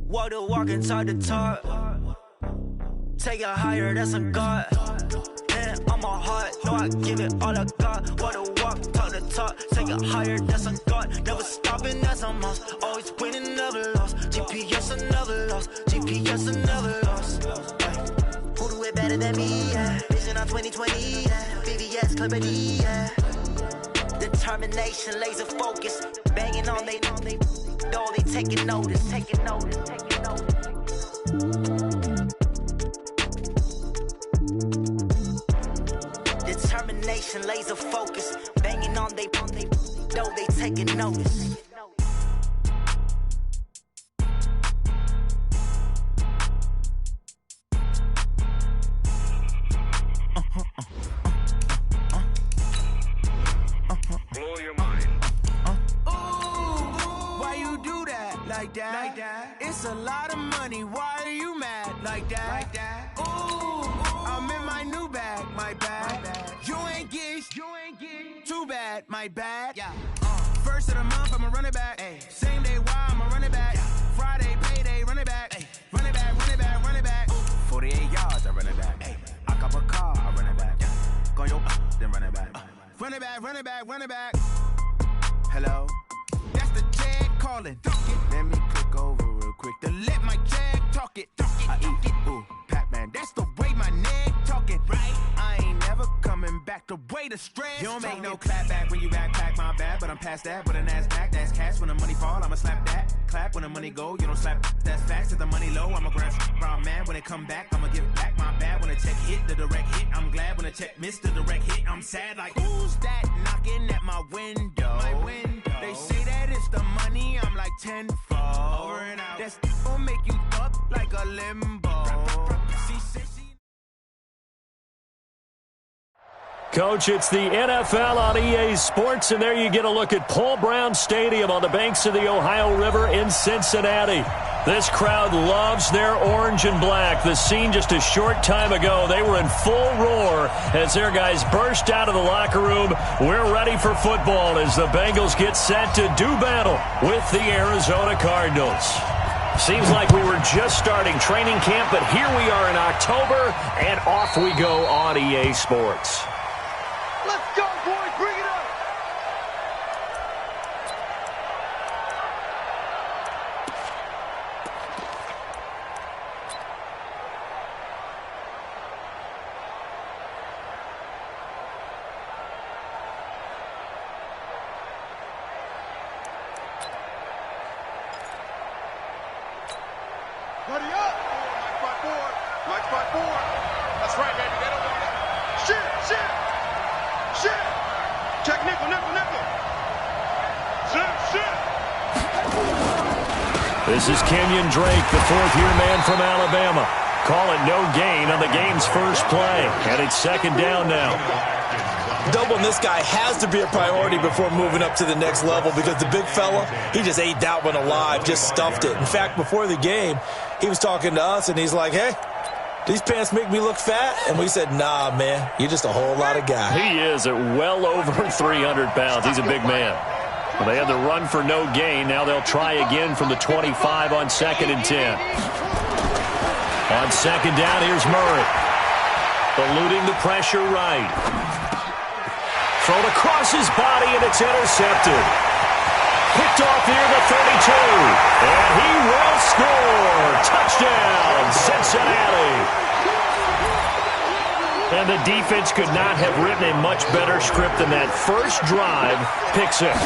Walk the walk inside the talk. Take it higher, that's a God. Man, I'm a heart, no, I give it all I got. Walk the walk, talk the talk. Take it higher, that's a God. Never stopping, that's a must. Always winning, never lost. GPS, I never lost. GPS, I never lost. Who do it better than me, yeah? Vision on 2020, yeah. VVS, Clippity, yeah. Determination, laser focus. Banging on they, no, they taking notice, taking notice, taking notice. Determination, laser focus. Banging on they, no, they taking notice. Blow your mind. Why you do that like that? It's a lot of money. Why are you mad like that? Ooh, I'm in my new bag, my bad. You ain't getting too bad, my bad. Yeah. First of the month, I'ma run it back. Ay. Same day, why I'ma run it back. Friday, payday, run it back. Ay. Run it back, run it back, run it back. 48 yards, I run it back. Ay. I cop a car, I run it back. Go yo, then run it back. Run it back, run it back, run it back. Hello? That's the jag calling. Let me click over real quick to let my jag talk it. I eat it, ooh, Pac-Man. That's the way my neck talking. Right? I ain't never coming back the way the stress. You don't make no clap back when you backpack, my bad. But I'm past that with an ass back. That's cash when the money fall, I'ma slap that. Clap when the money go, you don't slap. That's facts. If the money low, I'ma grab brown man. When it come back, I'ma give back my bad. When the check hit, the direct hit. I'm glad when the check missed the direct hit. I'm sad like, who's that knocking at my window? My window. They say that it's the money, I'm like tenfold. Over and out. That's gonna make you up like a limbo. She said she... Coach, it's the NFL on EA Sports, and there you get a look at Paul Brown Stadium on the banks of the Ohio River in Cincinnati. This crowd loves their orange and black. The scene just a short time ago, they were in full roar as their guys burst out of the locker room. We're ready for football as the Bengals get set to do battle with the Arizona Cardinals. Seems like we were just starting training camp, but here we are in October, and off we go on EA Sports. Let's go, boys. Bring it up. Ready up. Mike 5-4. That's right, baby. They don't want it. Shit. Check nickel. Shit. This is Kenyon Drake, the fourth-year man from Alabama. Call it no gain on the game's first play. And it's second down now. Doubling this guy has to be a priority before moving up to the next level because the big fella, he just ate that one alive, just stuffed it. In fact, before the game, he was talking to us, and he's like, hey, these pants make me look fat? And we said, nah, man, you're just a whole lot of guy. He is at well over 300 pounds. He's a big man. Well, they had the run for no gain. Now they'll try again from the 25 on 2nd and 10. On second down, here's Murray. Eluding the pressure right. Thrown across his body, and it's intercepted. Picked off near the 32. And he will score. Touchdown, Cincinnati. And the defense could not have written a much better script than that first drive, pick six.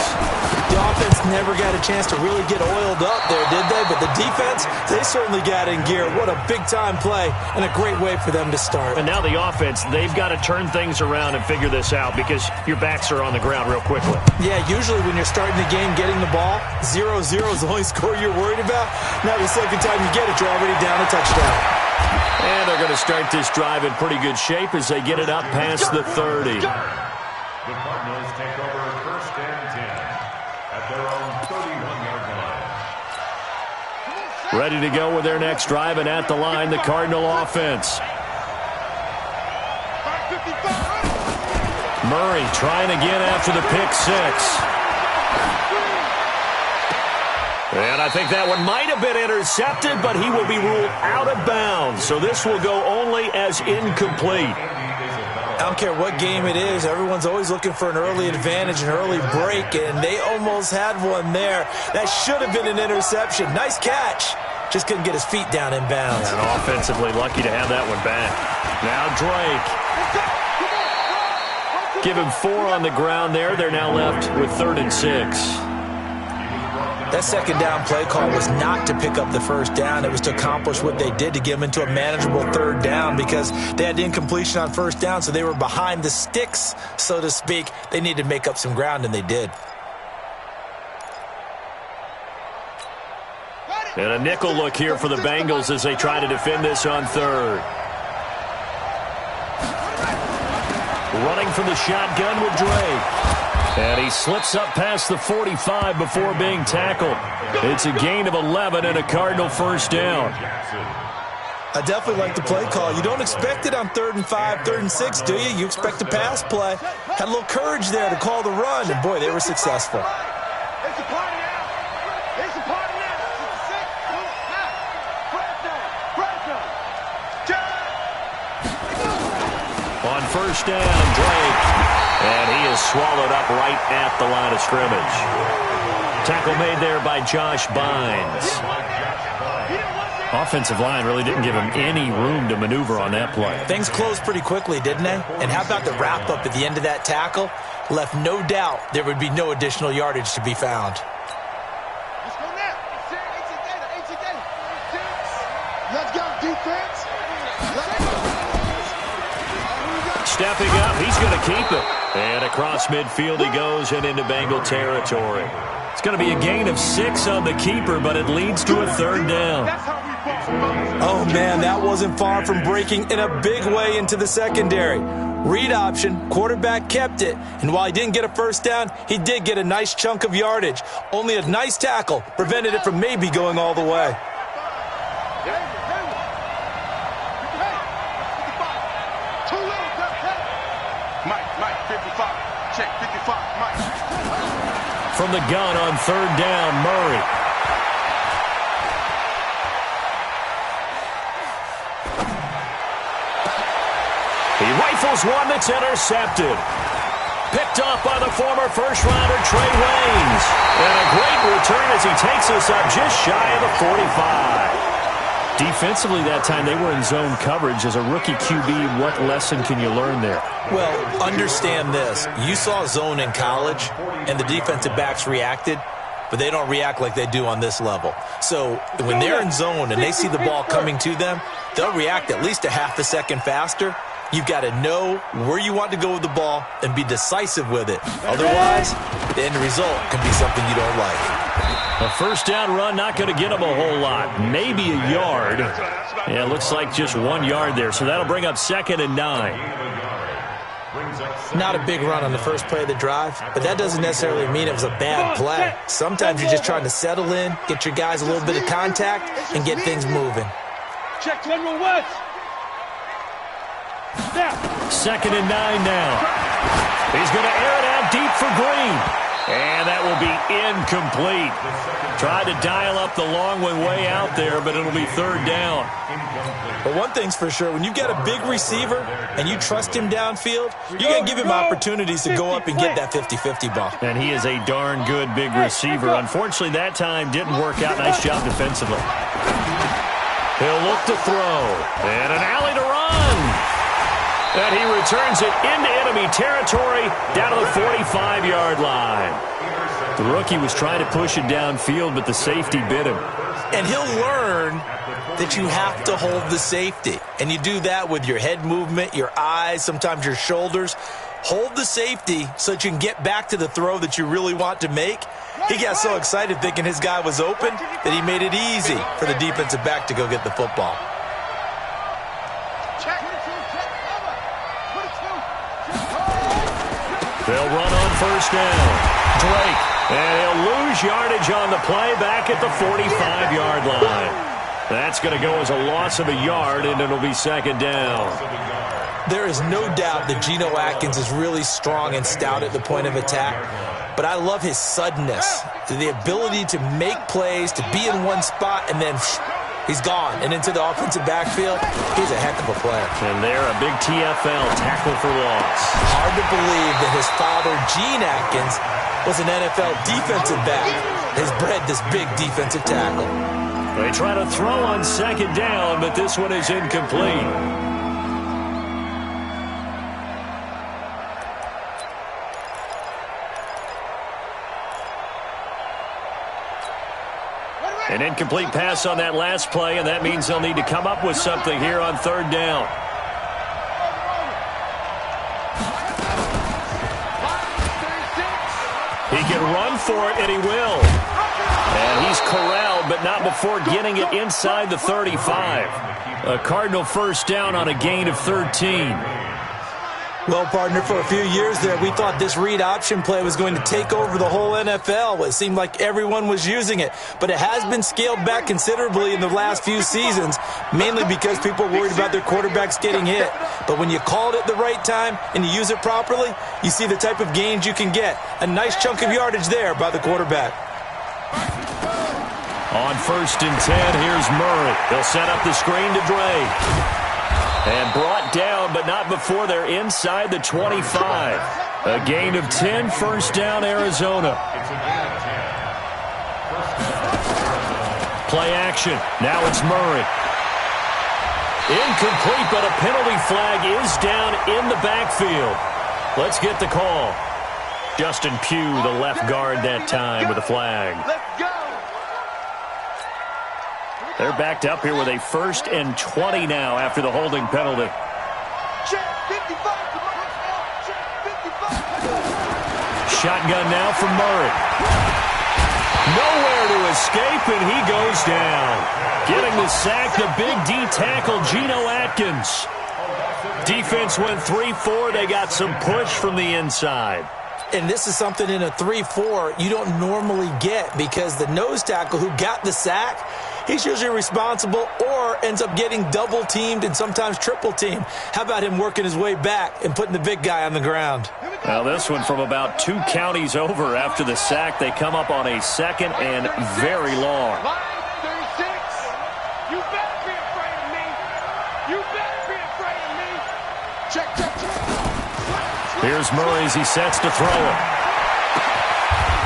The offense never got a chance to really get oiled up there, did they? But the defense, they certainly got in gear. What a big-time play and a great way for them to start. And now the offense, they've got to turn things around and figure this out because your backs are on the ground real quickly. Yeah, usually when you're starting the game getting the ball, 0-0 is the only score you're worried about. Now the second time you get it, you're already down a touchdown. And they're going to start this drive in pretty good shape as they get it up past the 30. The Cardinals take over 1st and 10 at their own 31-yard line. Ready to go with their next drive, and at the line, the Cardinal offense. Murray trying again after the pick six. And I think that one might have been intercepted, but he will be ruled out of bounds. So this will go only as incomplete. I don't care what game it is. Everyone's always looking for an early advantage, an early break, and they almost had one there. That should have been an interception. Nice catch. Just couldn't get his feet down in bounds. And offensively lucky to have that one back. Now Drake. Give him 4 on the ground there. They're now left with 3rd and 6. That second down play call was not to pick up the first down. It was to accomplish what they did, to get them into a manageable 3rd down, because they had incompletion on 1st down, so they were behind the sticks, so to speak. They needed to make up some ground, and they did. And a nickel look here for the Bengals as they try to defend this on 3rd. Running from the shotgun with Drake. And he slips up past the 45 before being tackled. It's a gain of 11 and a Cardinal 1st down. I definitely like the play call. You don't expect it on 3rd and 5, 3rd and 6, do you? You expect a pass play. Had a little courage there to call the run, and boy, they were successful. On 1st down, Drake. And he is swallowed up right at the line of scrimmage. Tackle made there by Josh Bynes. Offensive line really didn't give him any room to maneuver on that play. Things closed pretty quickly, didn't they? And how about the wrap-up at the end of that tackle? Left no doubt there would be no additional yardage to be found. Let's go, defense. Stepping up, he's going to keep it. And across midfield he goes and into Bengal territory. It's going to be a gain of 6 on the keeper, but it leads to a 3rd down. Oh, man, that wasn't far from breaking in a big way into the secondary. Read option, quarterback kept it, and while he didn't get a 1st down, he did get a nice chunk of yardage. Only a nice tackle prevented it from maybe going all the way. From the gun on 3rd down, Murray. He rifles one that's intercepted. Picked off by the former first-rounder Trey Waynes. And a great return as he takes us up just shy of the 45. Defensively that time, they were in zone coverage. As a rookie QB, what lesson can you learn there? Well, understand this. You saw zone in college, and the defensive backs reacted, but they don't react like they do on this level. So when they're in zone and they see the ball coming to them, they'll react at least a half a second faster. You've got to know where you want to go with the ball and be decisive with it. Otherwise, the end result can be something you don't like. A 1st down run, not going to get him a whole lot. Maybe a yard. Yeah, it looks like just 1 yard there. So that'll bring up 2nd and 9. Not a big run on the first play of the drive, but that doesn't necessarily mean it was a bad play. Sometimes you're just trying to settle in, get your guys a little bit of contact, and get things moving. Check 10 more words. 2nd and 9 now. He's going to air it out deep for Green. And that will be incomplete. Tried to dial up the long one way out there, but it'll be 3rd down. But one thing's for sure, when you've got a big receiver and you trust him downfield, you're going to give him opportunities to go up and get that 50-50 ball. And he is a darn good big receiver. Unfortunately, that time didn't work out. Nice job defensively. He'll look to throw. And an alley to run. And he returns it into enemy territory down to the 45-yard line. The rookie was trying to push it downfield, but the safety bit him. And he'll learn that you have to hold the safety. And you do that with your head movement, your eyes, sometimes your shoulders. Hold the safety so that you can get back to the throw that you really want to make. He got so excited thinking his guy was open that he made it easy for the defensive back to go get the football. They'll run on 1st down. Drake. And he'll lose yardage on the play back at the 45-yard line. That's going to go as a loss of a yard, and it'll be 2nd down. There is no doubt that Geno Atkins is really strong and stout at the point of attack. but I love his suddenness, the ability to make plays, to be in one spot, and then he's gone and into the offensive backfield. He's a heck of a player. And there, a big TFL tackle for loss. Hard to believe that his father, Gene Atkins, was an NFL defensive back. Has bred this big defensive tackle. They try to throw on second down, but this one is incomplete. An incomplete pass on that last play, and that means they'll need to come up with something here on third down. He can run for it, and he will. And he's corralled, but not before getting it inside the 35. A Cardinal first down on a gain of 13. Well, partner, for a few years there, we thought this read option play was going to take over the whole NFL. It seemed like everyone was using it, but it has been scaled back considerably in the last few seasons, mainly because people are worried about their quarterbacks getting hit. But when you call it at the right time and you use it properly, you see the type of gains you can get. A nice chunk of yardage there by the quarterback. On 1st and 10, here's Murray. They'll set up the screen to Dre. And brought down, but not before they're inside the 25. A gain of 10, first down, Arizona. Play action. Now it's Murray. Incomplete, but a penalty flag is down in the backfield. Let's get the call. Justin Pugh, the left guard that time with a flag. They're backed up here with a 1st and 20 now after the holding penalty. Shotgun now from Murray. Nowhere to escape, and he goes down. Getting the sack, the big D tackle, Geno Atkins. Defense went 3-4. They got some push from the inside. And this is something in a 3-4 you don't normally get, because the nose tackle who got the sack, he's usually responsible or ends up getting double-teamed and sometimes triple-teamed. How about him working his way back and putting the big guy on the ground? Now this one from about 2 counties over after the sack. They come up on a 2nd and very long. You better be afraid of me. You better be afraid of me. Check. Here's Murray as he sets to throw it.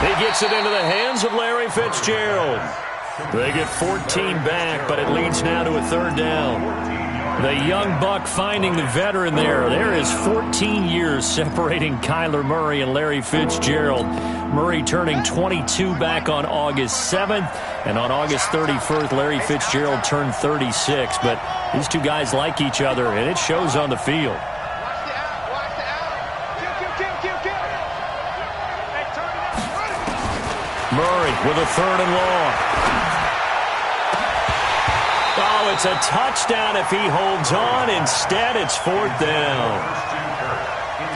He gets it into the hands of Larry Fitzgerald. They get 14 back, but it leads now to a 3rd down. The young buck finding the veteran there. There is 14 years separating Kyler Murray and Larry Fitzgerald. Murray turning 22 back on August 7th, and on August 31st, Larry Fitzgerald turned 36. But these two guys like each other, and it shows on the field. Murray with a 3rd and long. Oh, it's a touchdown if he holds on. Instead, it's 4th down.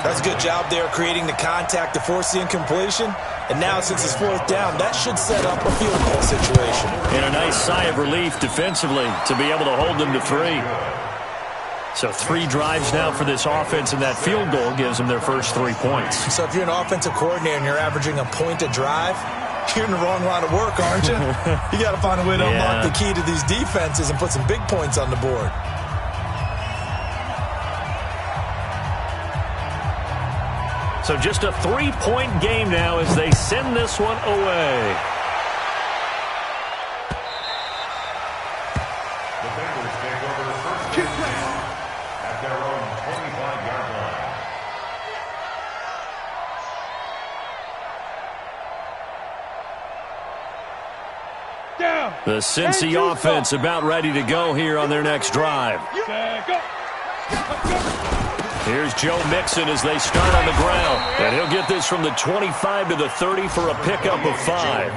That's a good job there creating the contact to force the incompletion. And now, since it's 4th down, that should set up a field goal situation. And a nice sigh of relief defensively to be able to hold them to 3. So 3 drives now for this offense, and that field goal gives them their first 3 points. So if you're an offensive coordinator and you're averaging a point a drive, you're in the wrong line of work, aren't you? You got to find a way to unlock the key to these defenses and put some big points on the board. So just a 3-point game now as they send this one away. The Bengals take over first and 10 at their own 25-yard line. The Cincy offense about ready to go here on their next drive. Here's Joe Mixon as they start on the ground. And he'll get this from the 25 to the 30 for a pickup of 5.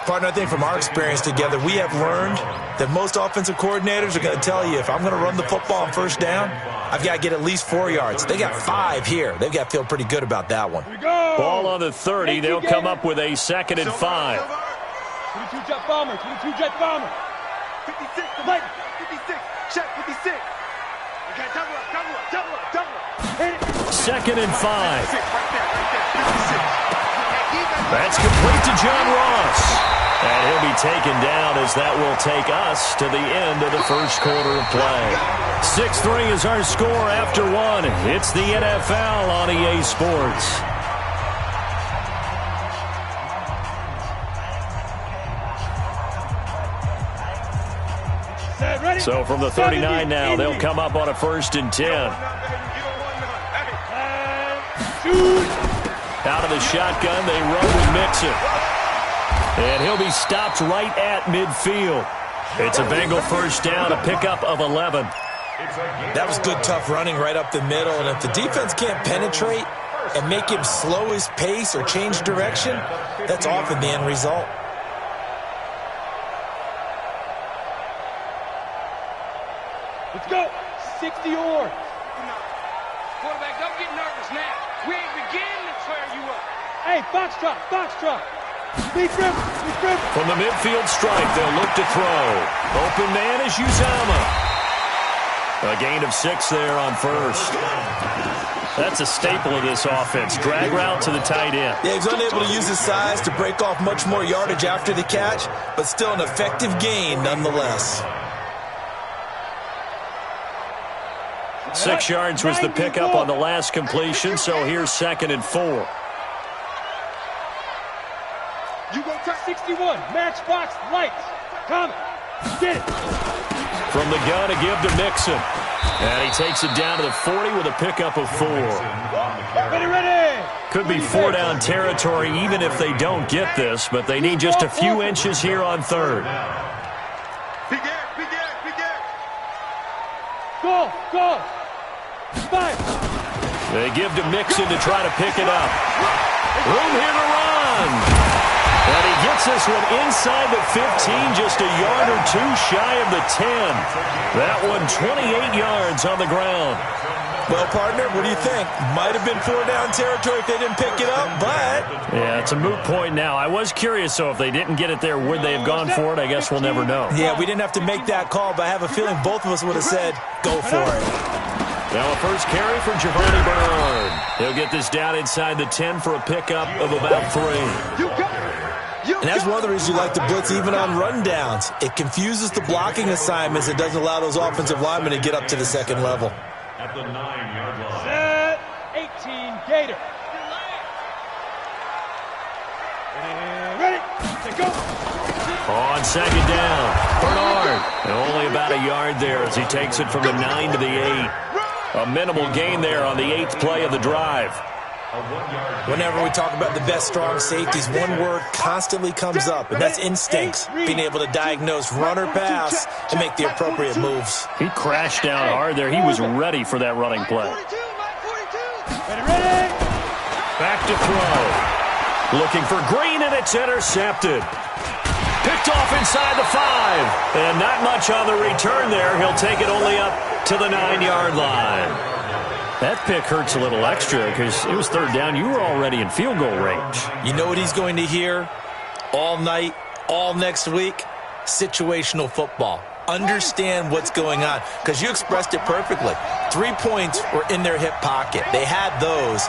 Partner, I think from our experience together, we have learned that most offensive coordinators are going to tell you, if I'm going to run the football on 1st down, I've got to get at least 4 yards. They got 5 here. They've got to feel pretty good about that one. Ball on the 30. They'll come up with a 2nd and 5. 22 jet bomber, 22 jet bomber. 56, right, 56, check, 56. 2nd and 5. That's complete to John Ross. And he'll be taken down as that will take us to the end of the first quarter of play. 6-3 is our score after 1. It's the NFL on EA Sports. So from the 39 now, they'll come up on a 1st and 10. Out of the shotgun, they run with Mixon. And he'll be stopped right at midfield. It's a Bengal first down, a pickup of 11. That was good, tough running right up the middle. And if the defense can't penetrate and make him slow his pace or change direction, that's often the end result. Let's go. 60 or. Quarterback, don't get nervous now. We ain't beginning to tear you up. Hey, box drop, box drop. From the midfield stripe, they'll look to throw. Open man is Uzama. A gain of 6 there on 1st. That's a staple of this offense. Drag route to the tight end. Yeah, he's unable to use his size to break off much more yardage after the catch, but still an effective gain nonetheless. 6 yards was the pickup on the last completion, so here's 2nd and 4. You go 61, matchbox lights. Come, get it. From the gun, a give to Mixon. And he takes it down to the 40 with a pickup of 4. Ready. Could be 4-down territory even if they don't get this, but they need just a few inches here on 3rd. Go. 5. They give to Mixon to try to pick it up. Room here to run. And he gets this one inside the 15, just a yard or 2 shy of the 10. That one 28 yards on the ground. Well, partner, what do you think? Might have been 4-down territory if they didn't pick it up, but... Yeah, it's a moot point now. I was curious, so if they didn't get it there, would they have gone for it? I guess we'll never know. Yeah, we didn't have to make that call, but I have a feeling both of us would have said, go for it. Now a first carry for Giovanni Bernard. He'll get this down inside the 10 for a pickup of about 3. And that's one of the reasons you like to blitz even on rundowns. It confuses the blocking assignments. It doesn't allow those offensive linemen to get up to the 2nd level. At the 9-yard line. Set 18 Gator. Ready to go. On 2nd down, Bernard. And only about a yard there as he takes it from the 9 to the 8. A minimal gain there on the 8th play of the drive. Whenever we talk about the best strong safeties, one word constantly comes up, and that's instincts. Being able to diagnose run or pass and make the appropriate moves. He crashed down hard there. He was ready for that running play. Ready. Back to throw. Looking for Green, and it's intercepted. Picked off inside the 5. And not much on the return there. He'll take it only up to the 9-yard line. That pick hurts a little extra because it was 3rd down. You were already in field goal range. You know what he's going to hear all night, all next week? Situational football. Understand what's going on because you expressed it perfectly. 3 points were in their hip pocket. They had those.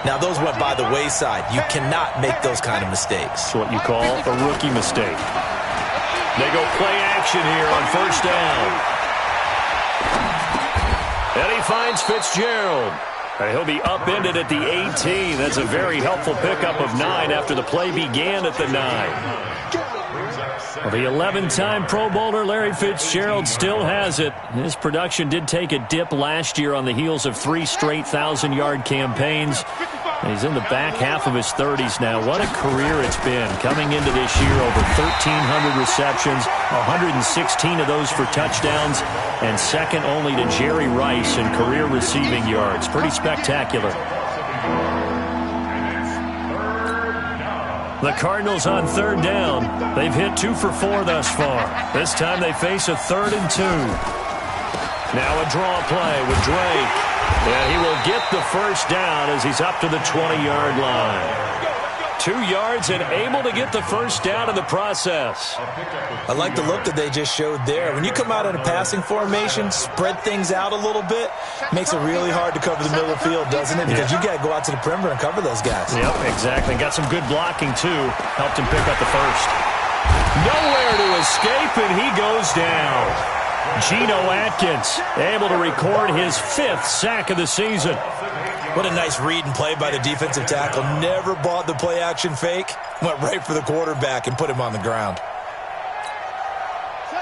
Now, those went by the wayside. You cannot make those kind of mistakes. It's what you call a rookie mistake. They go play action here on 1st down. And he finds Fitzgerald. And he'll be upended at the 18. That's a very helpful pickup of 9 after the play began at the 9. Well, the 11-time Pro Bowler Larry Fitzgerald still has it. His production did take a dip last year on the heels of 3 straight 1,000-yard campaigns. And he's in the back half of his 30s now. What a career it's been. Coming into this year, over 1,300 receptions, 116 of those for touchdowns, and second only to Jerry Rice in career receiving yards. Pretty spectacular. The Cardinals on 3rd down. They've hit 2 for 4 thus far. This time they face a 3rd and 2. Now a draw play with Drake. And he will get the first down as he's up to the 20-yard line. 2 yards and able to get the first down in the process. I like the look that they just showed there. When you come out in a passing formation, spread things out a little bit, makes it really hard to cover the middle of the field, doesn't it? Because you got to go out to the perimeter and cover those guys. Yep, exactly. Got some good blocking, too. Helped him pick up the first. Nowhere to escape, and he goes down. Geno Atkins able to record his 5th sack of the season. What a nice read and play by the defensive tackle. Never bought the play-action fake. Went right for the quarterback and put him on the ground.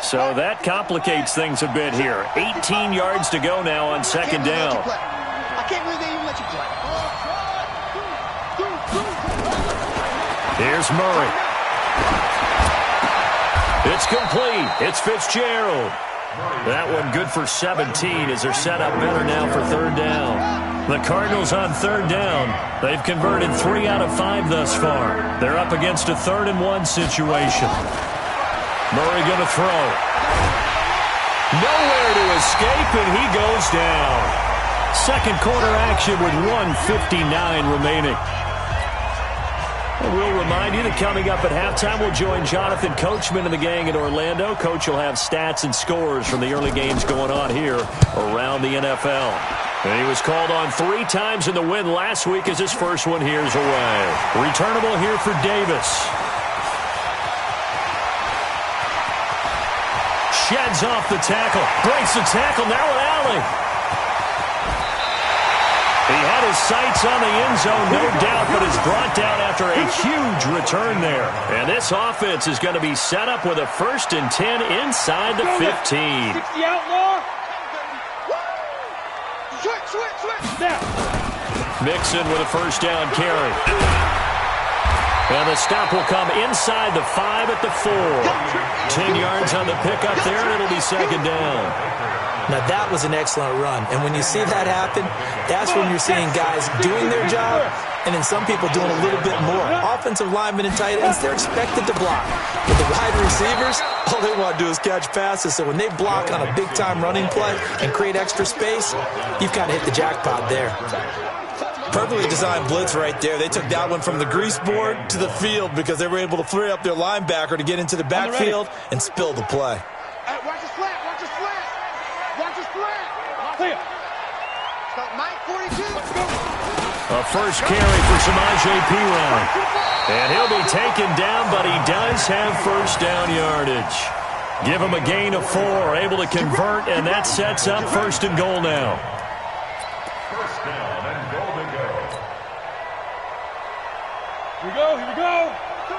So that complicates things a bit here. 18 yards to go now on second down. I can't believe they even let you play. Here's Murray. It's complete. It's Fitzgerald. That one good for 17 as they're set up better now for third down. The Cardinals on third down. They've converted 3 out of 5 thus far. They're up against a 3rd and 1 situation. Murray going to throw. Nowhere to escape, and he goes down. Second quarter action with 1:59 remaining. And we'll remind you that coming up at halftime, we'll join Jonathan Coachman and the gang in Orlando. Coach will have stats and scores from the early games going on here around the NFL. And he was called on 3 times in the win last week as his first one here's away. Returnable here for Davis. Sheds off the tackle. Breaks the tackle. Now with Alley. He had his sights on the end zone, no doubt, but is brought down after a huge return there. And this offense is going to be set up with a 1st and 10 inside the 15. 60 outlaw. Switch. Now. Mixon with a first down carry. And the stop will come inside the 5 at the 4. 10 yards on the pickup there, and it'll be second down. Now, that was an excellent run. And when you see that happen, that's when you're seeing guys doing their job and then some people doing a little bit more. Offensive linemen and tight ends, they're expected to block. But the wide receivers, all they want to do is catch passes. So when they block on a big-time running play and create extra space, you've kind of hit the jackpot there. Perfectly designed blitz right there. They took that one from the grease board to the field because they were able to free up their linebacker to get into the backfield and spill the play. Hey, watch the slant. Clear. Got 9:42. A first carry for Samaje Perine. And he'll be taken down, but he does have first down yardage. Give him a gain of 4, able to convert, and that sets up 1st and goal now. First down and goal to go. Here we go.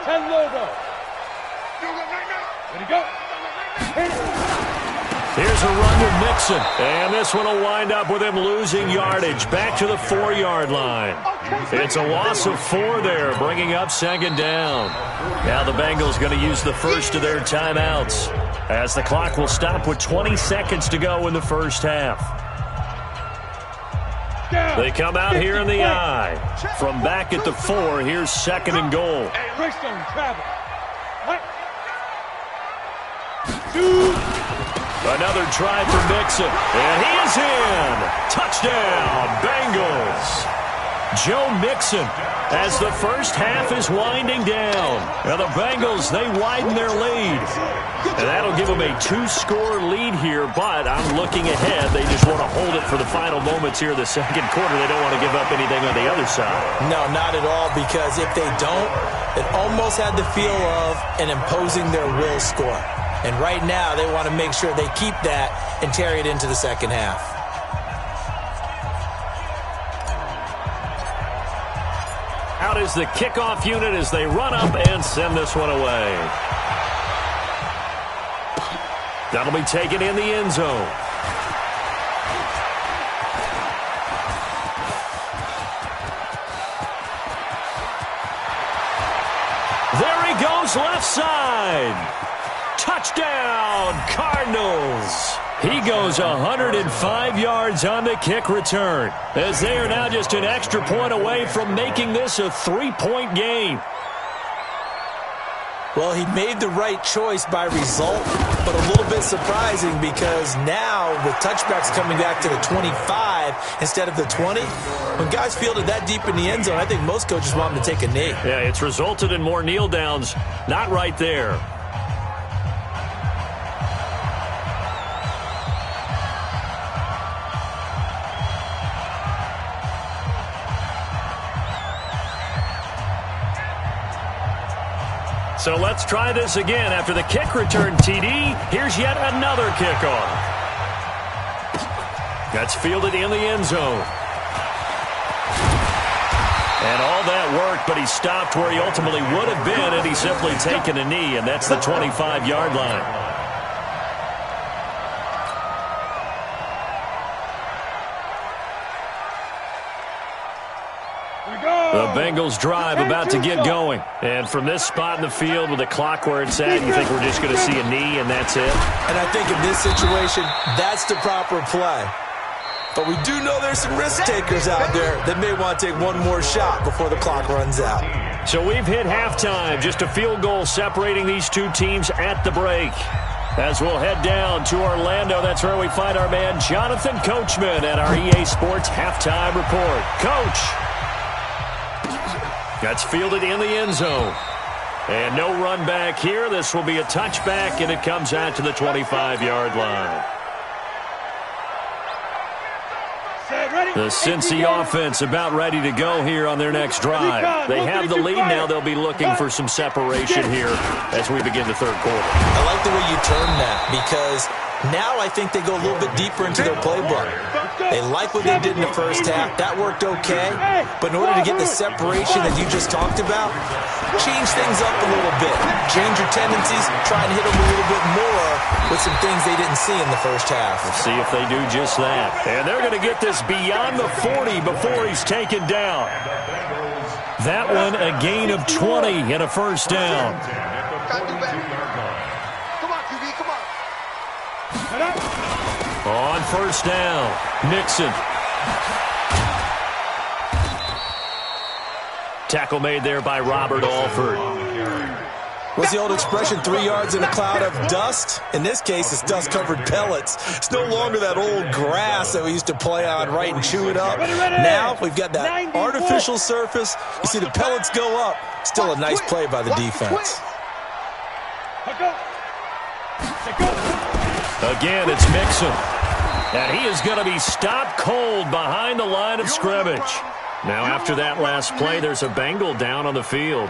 10 logo. Ready to go. Hit it. Here's a run with Mixon, and this one will wind up with him losing yardage back to the 4-yard line. It's a loss of 4 there, bringing up second down. Now the Bengals going to use the first of their timeouts as the clock will stop with 20 seconds to go in the first half. They come out here in the I. From back at the 4, here's 2nd and goal. Greystone travel. Two. Another try for Mixon, and he is in. Touchdown, Bengals. Joe Mixon as the first half is winding down. Now the Bengals, they widen their lead. And that'll give them a 2-score lead here, but I'm looking ahead. They just want to hold it for the final moments here in the second quarter. They don't want to give up anything on the other side. No, not at all, because if they don't, it almost had the feel of an imposing their will score. And right now, they want to make sure they keep that and carry it into the second half. Out is the kickoff unit as they run up and send this one away. That'll be taken in the end zone. There he goes, left side. Touchdown, Cardinals. He goes 105 yards on the kick return, as they are now just an extra point away from making this a 3-point game. Well, he made the right choice by result, but a little bit surprising because now with touchbacks coming back to the 25 instead of the 20, when guys fielded that deep in the end zone, I think most coaches want them to take a knee. Yeah, it's resulted in more kneel downs. Not right there. So let's try this again. After the kick return TD, here's yet another kickoff. That's fielded in the end zone. And all that worked, but he stopped where he ultimately would have been had he simply taken a knee, and that's the 25-yard line. The Bengals drive about to get going. And from this spot in the field with the clock where it's at, you think we're just going to see a knee and that's it? And I think in this situation, that's the proper play. But we do know there's some risk takers out there that may want to take one more shot before the clock runs out. So we've hit halftime. Just a field goal separating these two teams at the break. As we'll head down to Orlando, that's where we find our man Jonathan Coachman at our EA Sports Halftime Report. Coach! That's fielded in the end zone. And no run back here. This will be a touchback, and it comes out to the 25-yard line. The Cincy offense about ready to go here on their next drive. They have the lead now. They'll be looking for some separation here as we begin the third quarter. I like the way you term that because now I think they go a little bit deeper into their playbook. They like what they did in the first half. That worked okay. But in order to get the separation that you just talked about, change things up a little bit. Change your tendencies. Try and hit them a little bit more with some things they didn't see in the first half. We'll see if they do just that. And they're going to get this beyond the 40 before he's taken down. That one a gain of 20 and a first down. On first down, Nixon. Tackle made there by Robert Alford. What's the old expression, 3 yards in a cloud of dust? In this case, it's dust-covered pellets. It's no longer that old grass that we used to play on, right, and chew it up. Now we've got that artificial surface. You see the pellets go up. Still a nice play by the defense. Again, it's Mixon. And he is going to be stopped cold behind the line of scrimmage. Now, after that last play, there's a Bengal down on the field.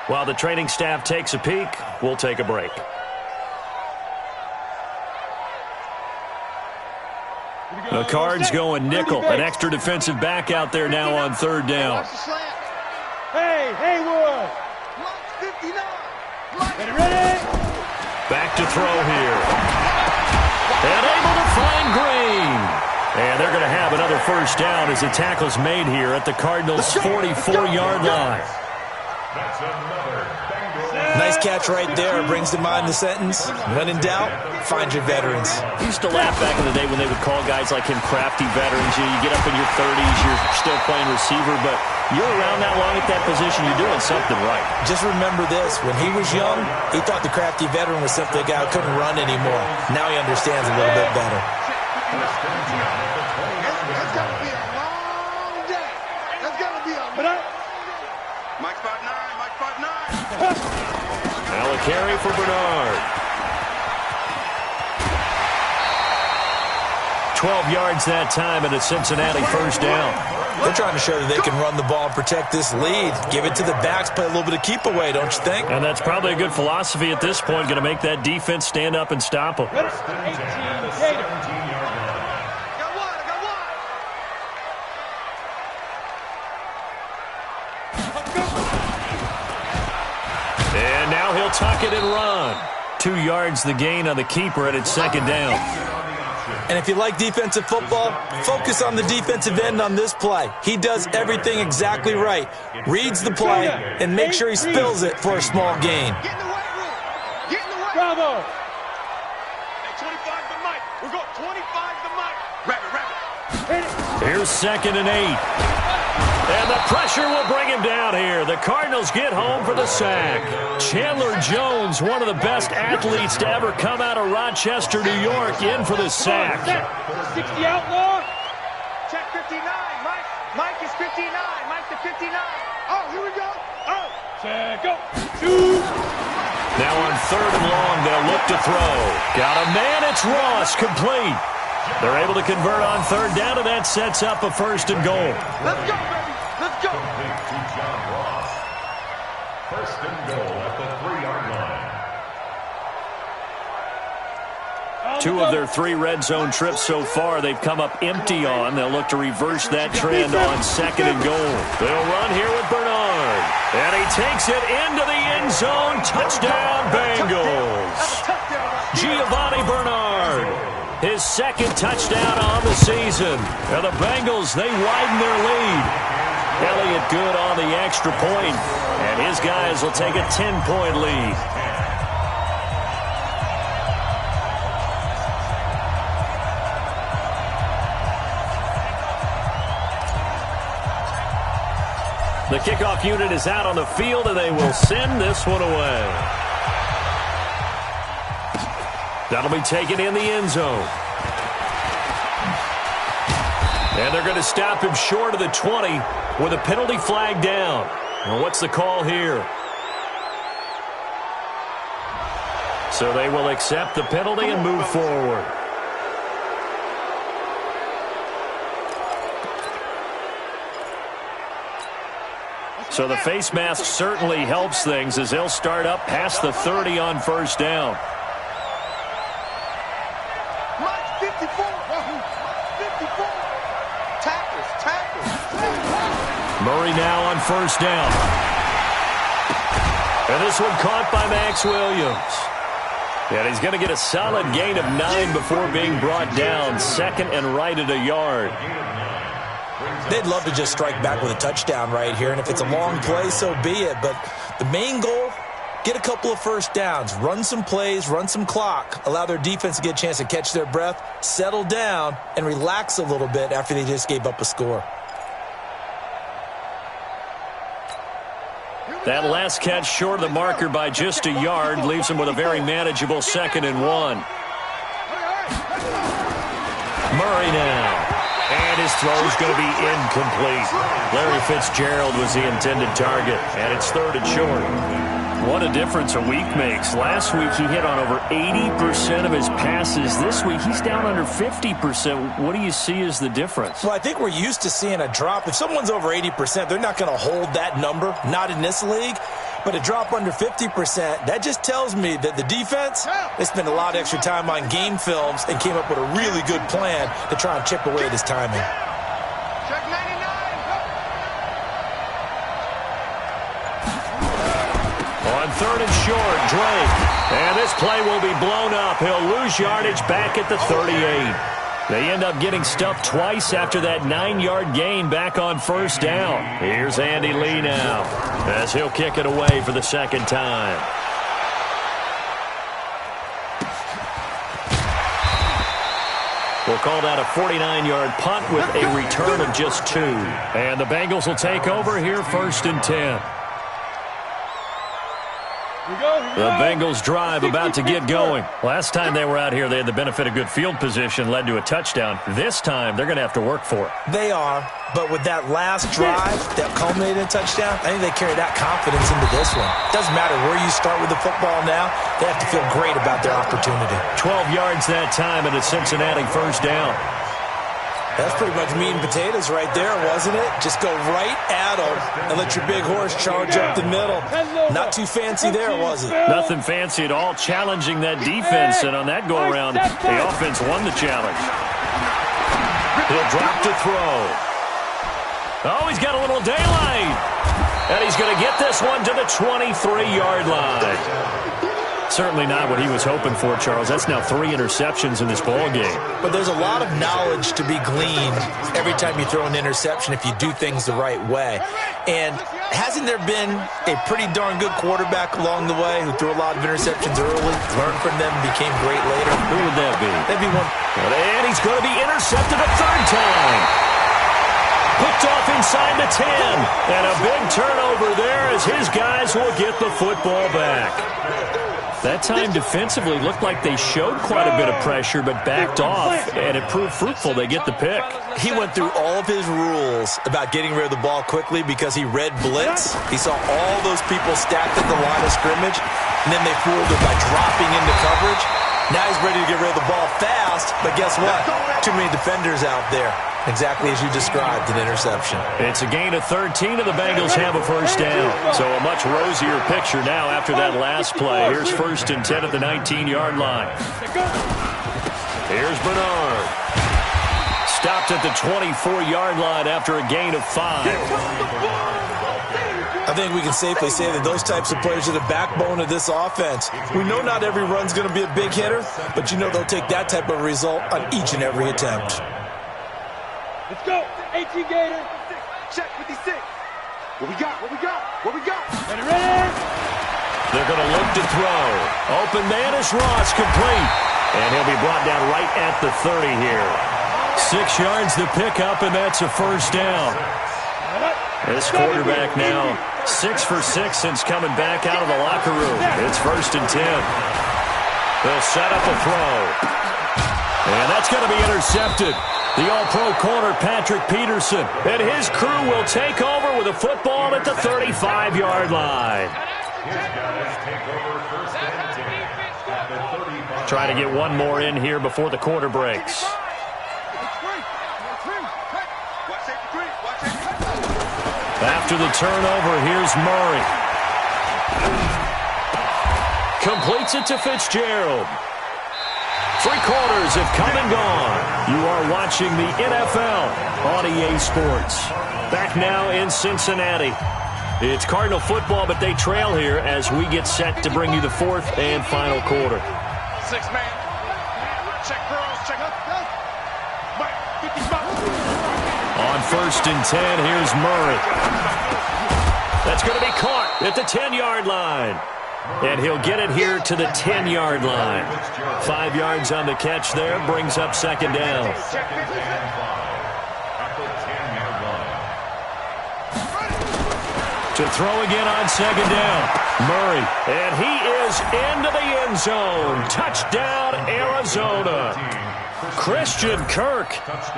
While the training staff takes a peek, we'll take a break. The Cards going nickel. An extra defensive back out there now on third down. Hey, Haywood. Ready? Back to throw here. And able to find Green. And they're going to have another first down as the tackle's made here at the Cardinals' 44-yard line. Nice catch right there. Brings to mind the sentence, when in doubt, find your veterans. I used to laugh back in the day when they would call guys like him crafty veterans. You get up in your 30s, you're still playing receiver, but you're around that long at that position, you're doing something right. Just remember this. When he was young, he thought the crafty veteran was simply a guy who couldn't run anymore. Now he understands a little bit better. That's got to be a long day. That's got to be a Mike 5'9", Mike 5'9". Now a carry for Bernard. 12 yards that time and a Cincinnati first down. They're trying to show that they can run the ball and protect this lead. Give it to the backs, play a little bit of keep away, don't you think? And that's probably a good philosophy at this point, going to make that defense stand up and stop them. And now he'll tuck it and run. 2 yards the gain on the keeper, and it's second down. And if you like defensive football, focus on the defensive end on this play. He does everything exactly right. Reads the play and makes sure he spills it for a small gain. Get in the weight room. Get in the weight room. Bravo. Hey, 25 to Mike. We're going 25 to Mike. Wrap it. Here's 2nd and 8. And the pressure will bring him down here. The Cardinals get home for the sack. Chandler Jones, one of the best athletes to ever come out of Rochester, New York, in for the sack. 60 outlaw. Check 59. Mike is 59. Mike to 59. Oh, here we go. Oh. Check, go. Shoot. Now on 3rd and long, they'll look to throw. Got a man, it's Ross, complete. They're able to convert on 3rd down, and that sets up a 1st and goal. Let's go, baby. Let's go. Complete to John Ross. 1st and goal at the 3-yard line. 2 of their 3 red zone trips so far they've come up empty on. They'll look to reverse that trend on 2nd and goal. They'll run here with Bernard. And he takes it into the end zone. Touchdown, Bengals. Giovanni Bernard. His 2nd touchdown on the season. And the Bengals, they widen their lead. Elliott good on the extra point. And his guys will take a 10-point lead. The kickoff unit is out on the field, and they will send this one away. That'll be taken in the end zone. And they're going to stop him short of the 20 with a penalty flag down. Well, what's the call here? So they will accept the penalty and move forward. So the face mask certainly helps things as they'll start up past the 30 on 1st down. Mike 54. 54. Tackles. Murray now on 1st down. And this one caught by Max Williams. And he's going to get a solid gain of 9 before being brought down. 2nd and right at a yard. They'd love to just strike back with a touchdown right here, and if it's a long play, so be it. But the main goal, get a couple of 1st downs, run some plays, run some clock, allow their defense to get a chance to catch their breath, settle down, and relax a little bit after they just gave up a score. That last catch short of the marker by just a yard leaves him with a very manageable 2nd and 1. Murray now. And his throw is going to be incomplete. Larry Fitzgerald was the intended target, and it's 3rd and short. What a difference a week makes. Last week he hit on over 80% of his passes. This week he's down under 50%. What do you see as the difference? Well, I think we're used to seeing a drop. If someone's over 80%, they're not going to hold that number, not in this league. But a drop under 50%, that just tells me that the defense, they spent a lot of extra time on game films and came up with a really good plan to try and chip away at his timing. Check 99. On 3rd and short, Drake. And this play will be blown up. He'll lose yardage back at the 38. They end up getting stuffed twice after that 9-yard gain back on 1st down. Here's Andy Lee now as he'll kick it away for the 2nd time. We'll call that a 49-yard punt with a return of just 2. And the Bengals will take over here 1st and 10. The Bengals drive about to get going. Last time they were out here, they had the benefit of good field position, led to a touchdown. This time, they're going to have to work for it. They are, but with that last drive that culminated in a touchdown, I think they carry that confidence into this one. Doesn't matter where you start with the football now, they have to feel great about their opportunity. 12 yards that time and a Cincinnati 1st down. That's pretty much meat and potatoes right there, wasn't it? Just go right at them and let your big horse charge up the middle. Not too fancy there, was it? Nothing fancy at all, challenging that defense, and on that go-around, the offense won the challenge. He'll drop to throw. Oh, he's got a little daylight. And he's going to get this one to the 23-yard line. Certainly not what he was hoping for, Charles. That's now 3 interceptions in this ball game. But there's a lot of knowledge to be gleaned every time you throw an interception if you do things the right way. And hasn't there been a pretty darn good quarterback along the way who threw a lot of interceptions early, learned from them, and became great later? Who would that be? That'd be one. And he's going to be intercepted a 3rd time. Picked off inside the 10. And a big turnover there as his guys will get the football back. That time defensively looked like they showed quite a bit of pressure but backed off, and it proved fruitful. They get the pick. He went through all of his rules about getting rid of the ball quickly because he read blitz. He saw all those people stacked at the line of scrimmage, and then they fooled him by dropping into coverage. Now he's ready to get rid of the ball fast, but guess what? Too many defenders out there. Exactly as you described, an interception. It's a gain of 13, and the Bengals have a first down. So a much rosier picture now after that last play. Here's 1st and 10 at the 19-yard line. Here's Bernard. Stopped at the 24-yard line after a gain of 5. I think we can safely say that those types of players are the backbone of this offense. We know not every run's going to be a big hitter, but you know they'll take that type of result on each and every attempt. Let's go. 18 Gator. Check 56. What we got? What we got? What we got? Ready, ready. They're going to look to throw. Open man is Ross, complete. And he'll be brought down right at the 30 here. 6 yards to pick up, and that's a first down. This quarterback now 6 for 6 since coming back out of the locker room. It's 1st and 10. They'll set up a throw. And that's going to be intercepted. The all-pro corner, Patrick Peterson, and his crew will take over with a football at the 35-yard line. Try to get one more in here before the quarter breaks. After the turnover, here's Murray. Completes it to Fitzgerald. 3 quarters have come and gone. You are watching the NFL on EA Sports. Back now in Cincinnati. It's Cardinal football, but they trail here as we get set to bring you the 4th and final quarter. 6-man. Check girls. Check up. On 1st and 10, here's Murray. That's going to be caught at the 10-yard line. And he'll get it here to the 10-yard line. 5 yards on the catch there, brings up 2nd down. To throw again on 2nd down. Murray, and he is into the end zone. Touchdown, Arizona. Christian Kirk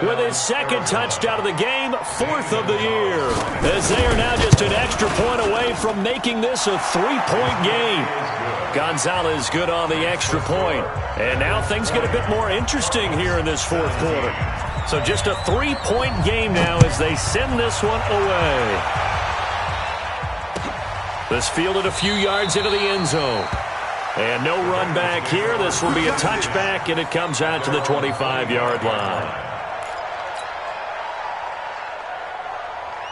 with his 2nd touchdown of the game, 4th of the year. As they are now just an extra point away from making this a 3-point game. Gonzalez good on the extra point. And now things get a bit more interesting here in this 4th quarter. So just a 3-point game now as they send this one away. This fielded a few yards into the end zone. And no run back here. This will be a touchback, and it comes out to the 25-yard line.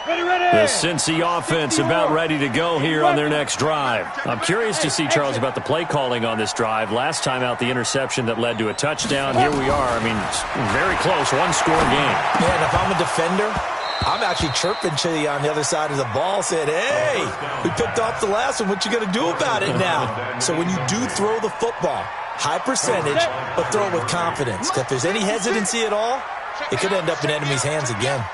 Ready, ready. The Cincy offense about ready to go here on their next drive. I'm curious to see, Charles, about the play calling on this drive. Last time out, the interception that led to a touchdown. Here we are. I mean, very close, 1-score game. Yeah, and if I'm a defender, I'm actually chirping to you on the other side of the ball, saying, hey, we picked off the last one. What you going to do about it now? So when you do throw the football, high percentage, but throw it with confidence. If there's any hesitancy at all, it could end up in enemy's hands again.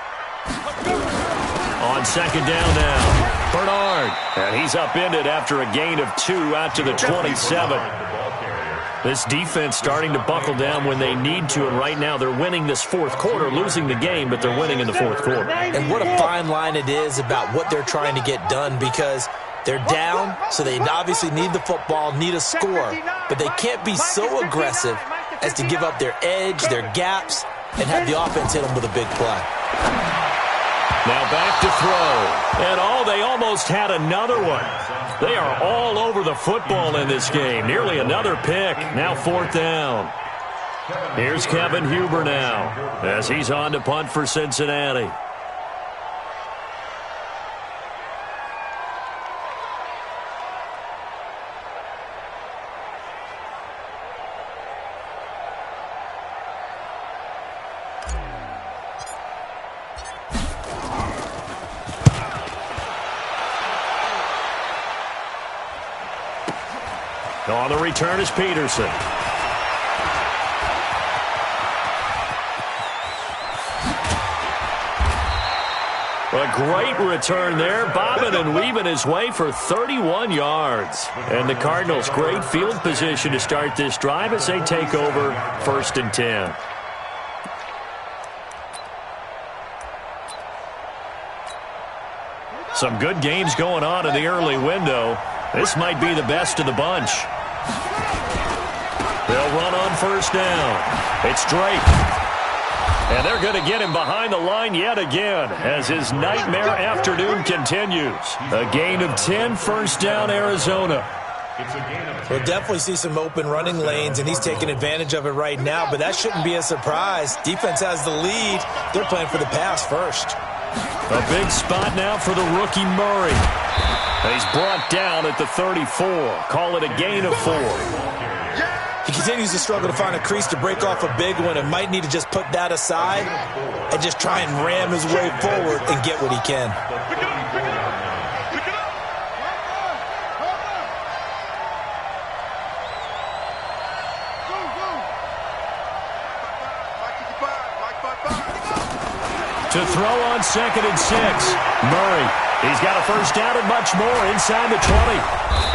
On 2nd down now, Bernard. And he's upended after a gain of 2 out to the 27. This defense starting to buckle down when they need to, and right now they're winning this 4th quarter, losing the game, but they're winning in the 4th quarter. And what a fine line it is about what they're trying to get done, because they're down, so they obviously need the football, need a score, but they can't be so aggressive as to give up their edge, their gaps, and have the offense hit them with a big play. Now back to throw. And they almost had another one. They are all over the football in this game. Nearly another pick. Now 4th down. Here's Kevin Huber now as he's on to punt for Cincinnati. On the return is Peterson. great return there, bobbing and weaving his way for 31 yards. And the Cardinals, great field position to start this drive as they take over 1st and 10. Some good games going on in the early window. This might be the best of the bunch. They'll run on 1st down. It's Drake. And they're going to get him behind the line yet again as his nightmare afternoon continues. A gain of 10, 1st down, Arizona. We'll definitely see some open running lanes, and he's taking advantage of it right now, but that shouldn't be a surprise. Defense has the lead. They're playing for the pass first. A big spot now for the rookie Murray. He's brought down at the 34. Call it a gain of 4. He continues to struggle to find a crease to break off a big one and might need to just put that aside and just try and ram his way forward and get what he can. To throw on 2nd and 6. Murray. He's got a 1st down and much more inside the 20.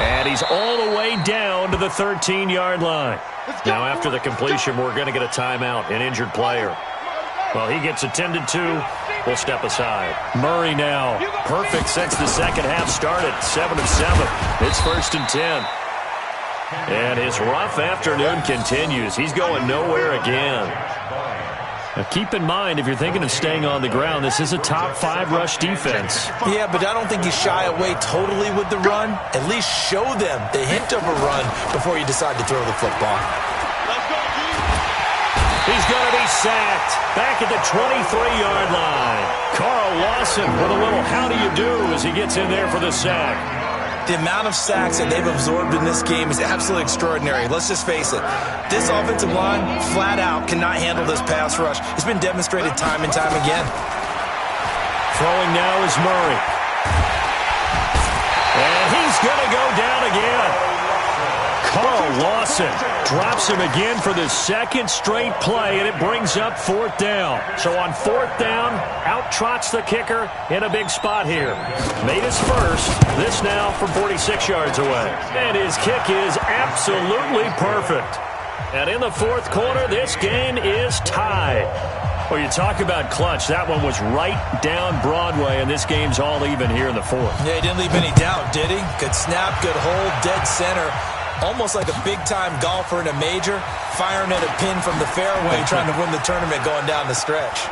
And he's all the way down to the 13-yard line. Now, after the completion, we're going to get a timeout, an injured player. Well, he gets attended to. We'll step aside. Murray now. Perfect since the second half started. 7 of 7. It's 1st and 10. And his rough afternoon continues. He's going nowhere again. Now, keep in mind, if you're thinking of staying on the ground, this is a top 5 rush defense. Yeah, but I don't think you shy away totally with the run. At least show them the hint of a run before you decide to throw the football. He's going to be sacked back at the 23-yard line. Carl Lawson with a little how do you do as he gets in there for the sack. The amount of sacks that they've absorbed in this game is absolutely extraordinary. Let's just face it. This offensive line, flat out, cannot handle this pass rush. It's been demonstrated time and time again. Throwing now is Murray. And he's going to go down again. Carl Lawson drops him again for the 2nd straight play, and it brings up 4th down. So on 4th down, out trots the kicker in a big spot here. Made his first. This now from 46 yards away. And his kick is absolutely perfect. And in the 4th quarter, this game is tied. Well, you talk about clutch. That one was right down Broadway, and this game's all even here in the 4th. Yeah, he didn't leave any doubt, did he? Good snap, good hold, dead center. Almost like a big-time golfer in a major, firing at a pin from the fairway, trying to win the tournament going down the stretch.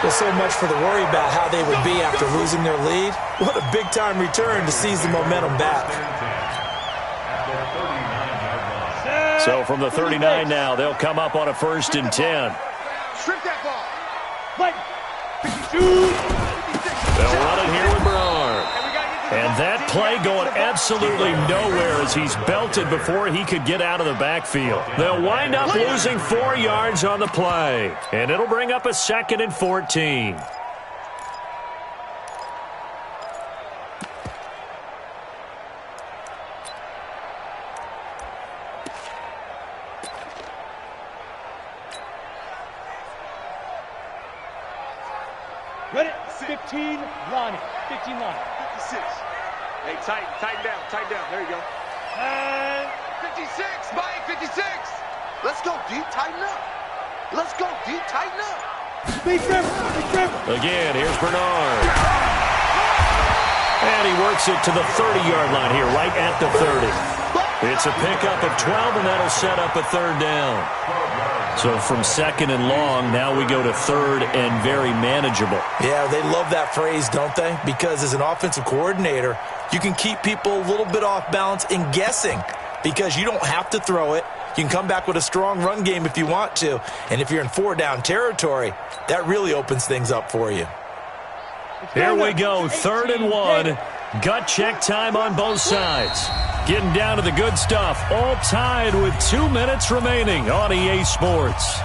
Well, so much for the worry about how they would be after losing their lead. What a big-time return to seize the momentum back. So from the 39 now, they'll come up on a 1st and 10. Strip that ball. They'll run it here with Bernard. And that play going absolutely nowhere as he's belted before he could get out of the backfield. They'll wind up losing 4 yards on the play. And it'll bring up a 2nd and 14. Ready? 15 line. 15 line. 56. Hey, tighten down. There you go. And 56, Mike, 56. Let's go, D. Tighten up. Let's go, D. Tighten up. big river. Again, here's Bernard. And he works it to the 30-yard line here, right at the 30. It's a pickup of 12, and that'll set up a 3rd down. So from 2nd and long, now we go to 3rd and very manageable. Yeah, they love that phrase, don't they? Because as an offensive coordinator, you can keep people a little bit off balance and guessing because you don't have to throw it. You can come back with a strong run game if you want to. And if you're in 4-down territory, that really opens things up for you. Here we go, 3rd and 1. Gut check time on both sides. Getting down to the good stuff. All tied with 2 minutes remaining on EA Sports.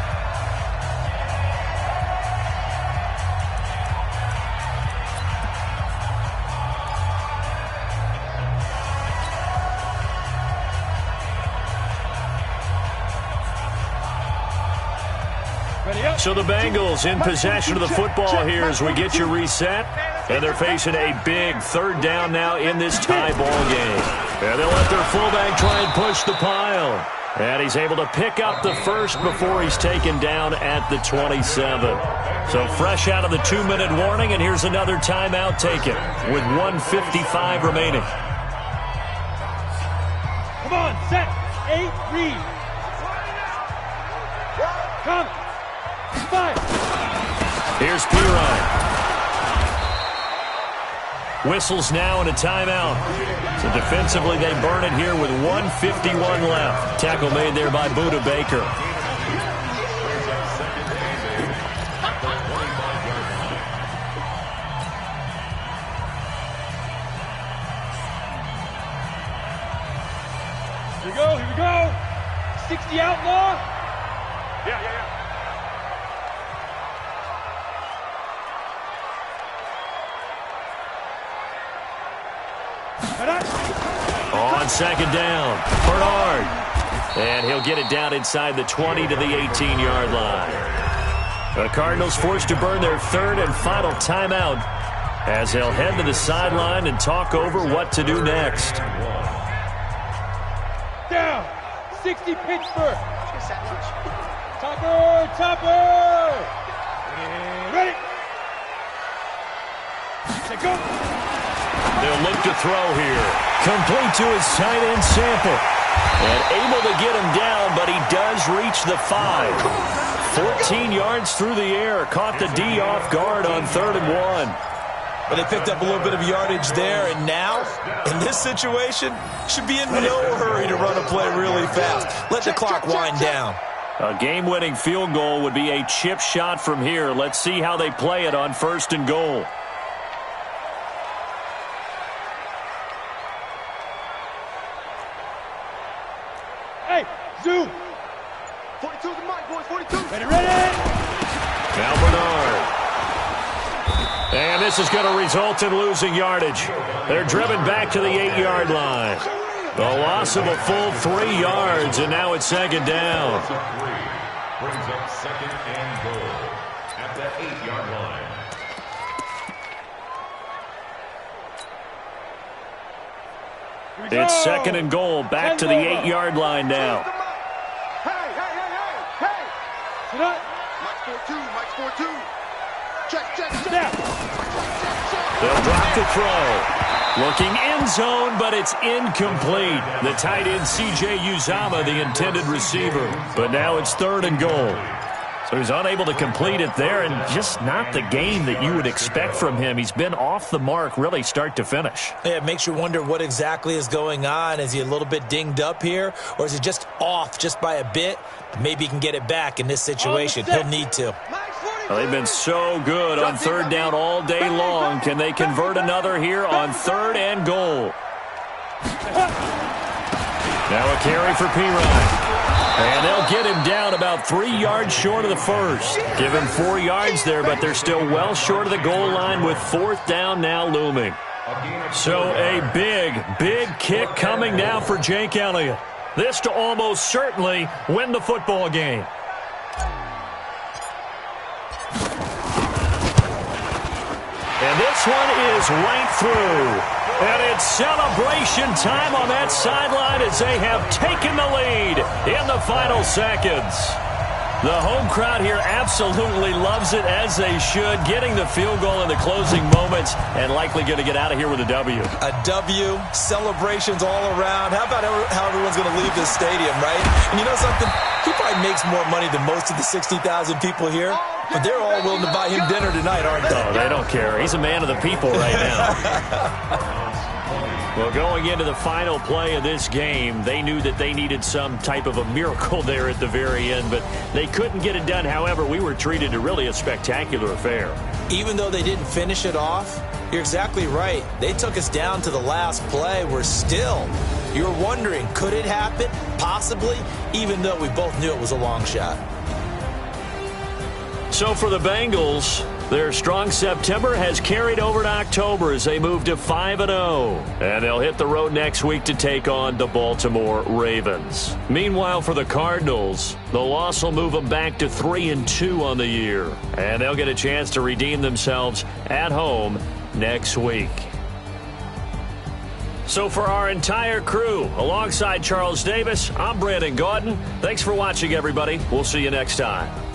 Ready? So the Bengals in possession of the football here as we get you reset. And they're facing a big third down now in this tie ball game. And they'll let their fullback try and push the pile. And he's able to pick up the first before he's taken down at the 27. So fresh out of the 2-minute warning, and here's another timeout taken with 1:55 remaining. Come on, set, 8, read. Come. 5. Here's Pirine. Whistles now and a timeout. So defensively, they burn it here with 1:51 left. Tackle made there by Buda Baker. Here we go. 60 outlaw. Yeah. On second down, Bernard. And he'll get it down inside the 20 to the 18-yard line. The Cardinals forced to burn their third and final timeout as they'll head to the sideline and talk over what to do next. Down, 60 Pittsburgh. Topper. Ready. Set, go. They'll look to throw here. Complete to his tight end Sample. And able to get him down, but he does reach the 5. 14 yards through the air. Caught the D off guard on 3rd and 1. But they picked up a little bit of yardage there, and now, in this situation, should be in no hurry to run a play really fast. Let the clock wind down. A game-winning field goal would be a chip shot from here. Let's see how they play it on 1st and goal. Hey, zoom. 42 to Mike, boys, 42. Ready. Now Bernard. And this is going to result in losing yardage. They're driven back to the 8-yard line. The loss of a full 3 yards, and now it's second down. Brings up 2nd and goal at the 8-yard line. It's 2nd and goal, back to the 8-yard line now. Hey. Mike's 4-2. Check. They'll drop the throw. Looking end zone, but it's incomplete. The tight end, C.J. Uzama, the intended receiver. But now it's 3rd and goal. So he's unable to complete it there, and just not the game that you would expect from him. He's been off the mark, really, start to finish. Yeah, it makes you wonder what exactly is going on. Is he a little bit dinged up here, or is he just off just by a bit? Maybe he can get it back in this situation. He'll need to. Well, they've been so good on 3rd down all day long. Can they convert another here on 3rd and goal? Now a carry for Pirine. And they'll get him down about 3 yards short of the first. Give him 4 yards there, but they're still well short of the goal line with 4th down now looming. So a big kick coming now for Jake Elliott. This to almost certainly win the football game. And this one is right through. And it's celebration time on that sideline as they have taken the lead in the final seconds. The home crowd here absolutely loves it, as they should, getting the field goal in the closing moments and likely going to get out of here with a W. A W, celebrations all around. How about how everyone's going to leave this stadium, right? And you know something? He probably makes more money than most of the 60,000 people here, but they're all willing to buy him dinner tonight, aren't they? Oh, they don't care. He's a man of the people right now. Well, going into the final play of this game, they knew that they needed some type of a miracle there at the very end, but they couldn't get it done. However, we were treated to really a spectacular affair. Even though they didn't finish it off, you're exactly right. They took us down to the last play. We're still, you're wondering, could it happen? Possibly, even though we both knew it was a long shot. So So for the Bengals, their strong September has carried over to October as they move to 5-0. And they'll hit the road next week to take on the Baltimore Ravens. Meanwhile, for the Cardinals, the loss will move them back to 3-2 on the year. And they'll get a chance to redeem themselves at home next week. So for our entire crew, alongside Charles Davis, I'm Brandon Gaudin. Thanks for watching, everybody. We'll see you next time.